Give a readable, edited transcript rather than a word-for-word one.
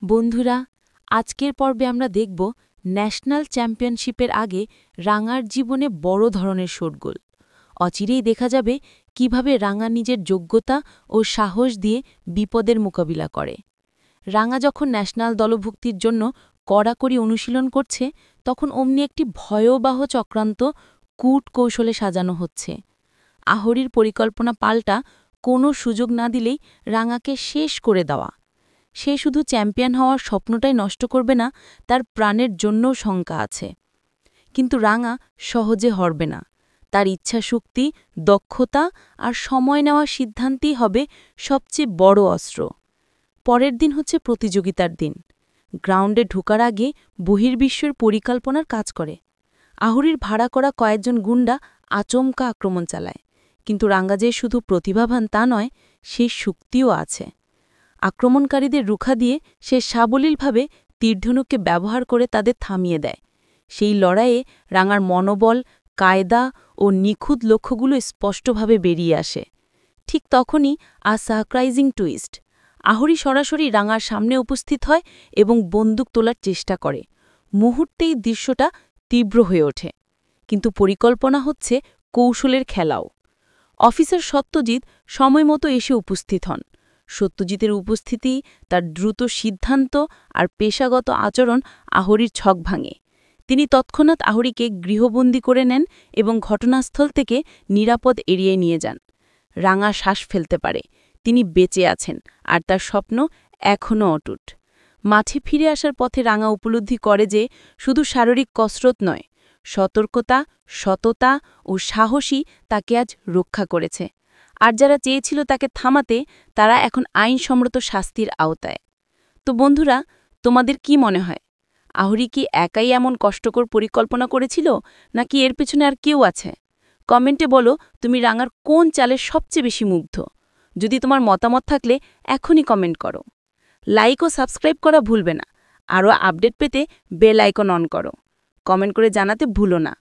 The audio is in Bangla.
বন্ধুরা, আজকের পর্বে আমরা দেখব ন্যাশনাল চ্যাম্পিয়নশিপের আগে রাঙার জীবনে বড় ধরনের শোরগোল। অচিরেই দেখা যাবে কিভাবে রাঙা নিজের যোগ্যতা ও সাহস দিয়ে বিপদের মোকাবিলা করে। রাঙা যখন ন্যাশনাল দলভুক্তির জন্য কড়াকড়ি অনুশীলন করছে, তখন অমনি একটি ভয়াবহ চক্রান্ত কূটকৌশলে সাজানো হচ্ছে। আহরির পরিকল্পনা পাল্টা কোনো সুযোগ না দিলেই রাঙাকে শেষ করে দেওয়া। সে শুধু চ্যাম্পিয়ন হওয়ার স্বপ্নটাই নষ্ট করবে না, তার প্রাণের জন্যও শঙ্কা আছে। কিন্তু রাঙা সহজে হারবে না। তার ইচ্ছাশক্তি, দক্ষতা আর সময় নেওয়ার সিদ্ধান্তই হবে সবচেয়ে বড় অস্ত্র। পরের দিন হচ্ছে প্রতিযোগিতার দিন। গ্রাউন্ডে ঢোকার আগে বহির্বিশ্বের পরিকল্পনার কাজ করে। আহুরির ভাড়া করা কয়েকজন গুন্ডা আচমকা আক্রমণ চালায়। কিন্তু রাঙা যে শুধু প্রতিভাবান তা নয়, সেই শক্তিও আছে। আক্রমণকারীদের রুখা দিয়ে সে সাবলীলভাবে তীরধনুককে ব্যবহার করে তাদের থামিয়ে দেয়। সেই লড়াইয়ে রাঙার মনোবল, কায়দা ও নিখুঁত লক্ষ্যগুলো স্পষ্টভাবে বেরিয়ে আসে। ঠিক তখনই সারপ্রাইজিং টুইস্ট। আহুরি সরাসরি রাঙার সামনে উপস্থিত হয় এবং বন্দুক তোলার চেষ্টা করে। মুহূর্তেই দৃশ্যটা তীব্র হয়ে ওঠে। কিন্তু পরিকল্পনা হচ্ছে কৌশলের খেলাও। অফিসার সত্যজিৎ সময়মতো এসে উপস্থিত হন। সত্যজিতের উপস্থিতি, তার দ্রুত সিদ্ধান্ত আর পেশাগত আচরণ আহরির ছক ভাঙে। তিনি তৎক্ষণাৎ আহরিকে গৃহবন্দী করে নেন এবং ঘটনাস্থল থেকে নিরাপদ এড়িয়ে নিয়ে যান। রাঙা শ্বাস ফেলতে পারে, তিনি বেঁচে আছেন আর তার স্বপ্ন এখনও অটুট। মাঠে ফিরে আসার পথে রাঙা উপলব্ধি করে যে শুধু শারীরিক কসরত নয়, সতর্কতা, সততা ও সাহসী তাকে আজ রক্ষা করেছে। আর যারা চেয়েছিল তাকে থামাতে, তারা এখন আইনসম্মত শাস্তির আওতায়। তো বন্ধুরা, তোমাদের কি মনে হয়, আহুরি কি একাই এমন কষ্টকর পরিকল্পনা করেছিল, নাকি এর পেছনে আর কেউ আছে? কমেন্টে বলো তুমি রাঙার কোন চালে সবচেয়ে বেশি মুগ্ধ। যদি তোমার মতামত থাকলে এখনই কমেন্ট করো। লাইক ও সাবস্ক্রাইব করা ভুলবে না। আরও আপডেট পেতে বেল আইকন অন করো। কমেন্ট করে জানাতে ভুলো না।